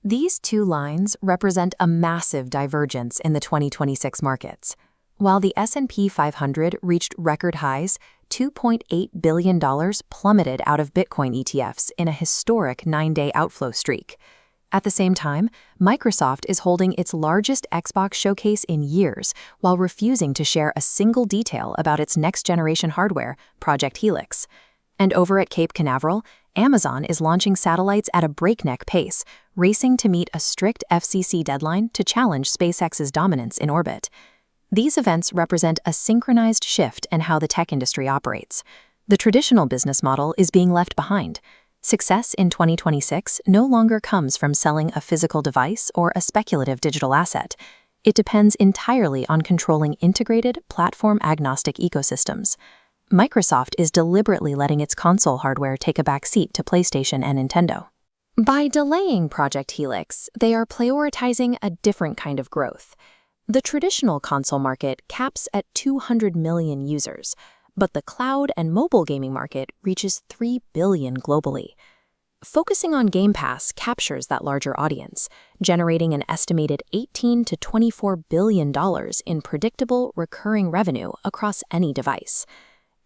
These two lines represent a massive divergence in the 2026 markets. While the S&P 500 reached record highs, $2.8 billion plummeted out of Bitcoin ETFs in a historic 9-day outflow streak. At the same time, Microsoft is holding its largest Xbox showcase in years while refusing to share a single detail about its next-generation hardware, Project Helix. And over at Cape Canaveral, Amazon is launching satellites at a breakneck pace, racing to meet a strict FCC deadline to challenge SpaceX's dominance in orbit. These events represent a synchronized shift in how the tech industry operates. The traditional business model is being left behind. Success in 2026 no longer comes from selling a physical device or a speculative digital asset. It depends entirely on controlling integrated, platform-agnostic ecosystems. Microsoft is deliberately letting its console hardware take a backseat to PlayStation and Nintendo. By delaying Project Helix, they are prioritizing a different kind of growth. The traditional console market caps at 200 million users, but the cloud and mobile gaming market reaches 3 billion globally. Focusing on Game Pass captures that larger audience, generating an estimated $18 to $24 billion in predictable, recurring revenue across any device.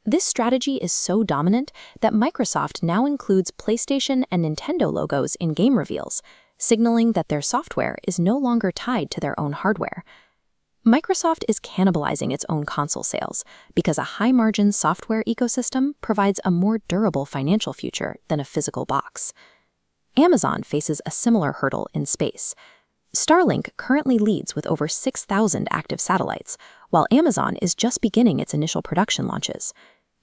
This strategy is so dominant that Microsoft now includes PlayStation and Nintendo logos in game reveals, signaling that their software is no longer tied to their own hardware. Microsoft is cannibalizing its own console sales because a high-margin software ecosystem provides a more durable financial future than a physical box. Amazon faces a similar hurdle in space. Starlink currently leads with over 6,000 active satellites, while Amazon is just beginning its initial production launches.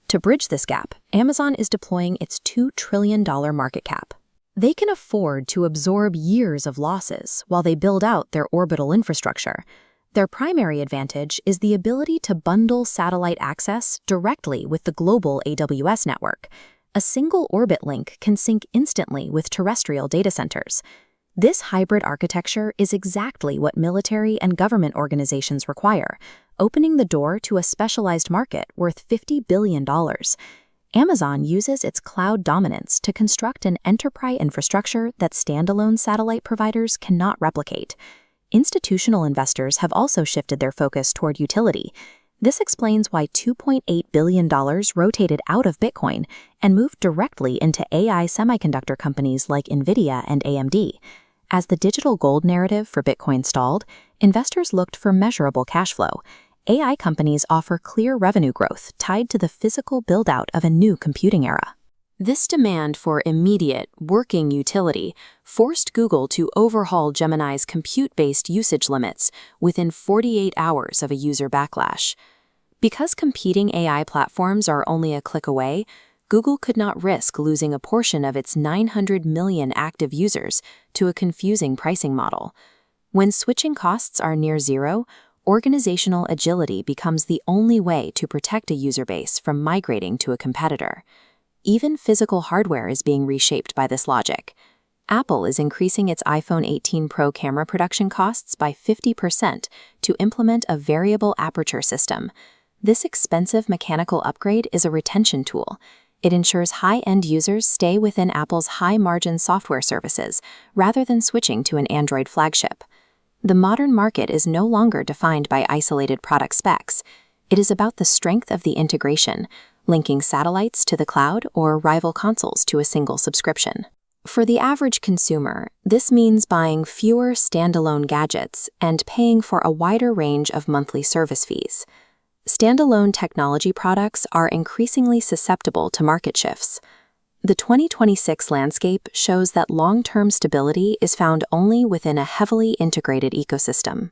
To bridge this gap, Amazon is deploying its $2 trillion market cap. They can afford to absorb years of losses while they build out their orbital infrastructure. Their primary advantage is the ability to bundle satellite access directly with the global AWS network. A single orbit link can sync instantly with terrestrial data centers. This hybrid architecture is exactly what military and government organizations require, opening the door to a specialized market worth $50 billion. Amazon uses its cloud dominance to construct an enterprise infrastructure that standalone satellite providers cannot replicate. Institutional investors have also shifted their focus toward utility. This explains why $2.8 billion rotated out of Bitcoin and moved directly into AI semiconductor companies like NVIDIA and AMD. As the digital gold narrative for Bitcoin stalled, investors looked for measurable cash flow. AI companies offer clear revenue growth tied to the physical build-out of a new computing era. This demand for immediate, working utility forced Google to overhaul Gemini's compute-based usage limits within 48 hours of a user backlash. Because competing AI platforms are only a click away, Google could not risk losing a portion of its 900 million active users to a confusing pricing model. When switching costs are near zero, organizational agility becomes the only way to protect a user base from migrating to a competitor. Even physical hardware is being reshaped by this logic. Apple is increasing its iPhone 18 Pro camera production costs by 50% to implement a variable aperture system. This expensive mechanical upgrade is a retention tool. It ensures high-end users stay within Apple's high-margin software services rather than switching to an Android flagship. The modern market is no longer defined by isolated product specs. It is about the strength of the integration, linking satellites to the cloud or rival consoles to a single subscription. For the average consumer, this means buying fewer standalone gadgets and paying for a wider range of monthly service fees. Standalone technology products are increasingly susceptible to market shifts. The 2026 landscape shows that long-term stability is found only within a heavily integrated ecosystem.